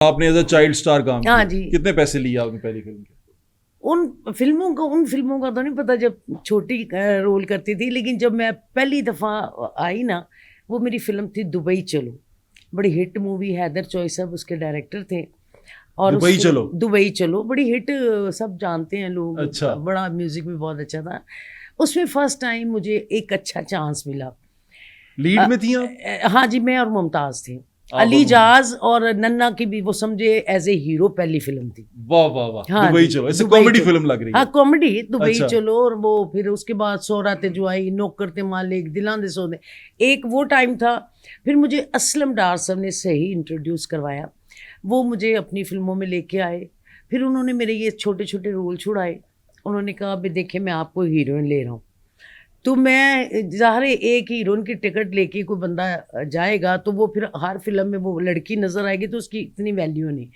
आपने as a child star काम हाँ किया, जी। कितने पैसे लिए आपने पहली फिल्म के? उन फिल्मों का तो नहीं पता, जब छोटी रोल करती थी, लेकिन जब मैं पहली दफ़ा आई ना, वो मेरी फिल्म थी दुबई चलो। बड़ी हिट मूवी, हैदर चौई साहब उसके डायरेक्टर थे। और उस दुबई चलो। दुबई चलो बड़ी हिट, सब जानते हैं लोग। अच्छा। बड़ा म्यूजिक भी बहुत अच्छा था। उसमें फर्स्ट टाइम मुझे एक अच्छा चांस मिला। लीड में थी आप? हाँ जी, मैं और मुमताज़ थी। आप अली और जाज और नन्ना की भी, वो समझे एज ए हीरो पहली फिल्म थी। वाह वाह वाह, हाँ दुबई जी, चलो ऐसे दुबई कॉमेडी चलो। फिल्म लग रही हाँ है। कॉमेडी, दुबई अच्छा। चलो। और वो फिर उसके बाद सोराते जो आई, नौकर ते मालिक, दिलां दे सौदे, एक वो टाइम था। फिर मुझे असलम डार साहब ने सही इंट्रोड्यूस करवाया। वो मुझे अपनी फिल्मों में लेके आए। फिर उन्होंने मेरे ये छोटे छोटे रोल छुड़ाए। उन्होंने कहा अभी देखिए मैं आपको हीरोइन ले रहा हूँ। तो मैं ज़ाहिर है एक हीरोइन की टिकट लेके कोई बंदा जाएगा तो वो फिर हर फिल्म में वो लड़की नज़र आएगी तो उसकी इतनी वैल्यू नहीं।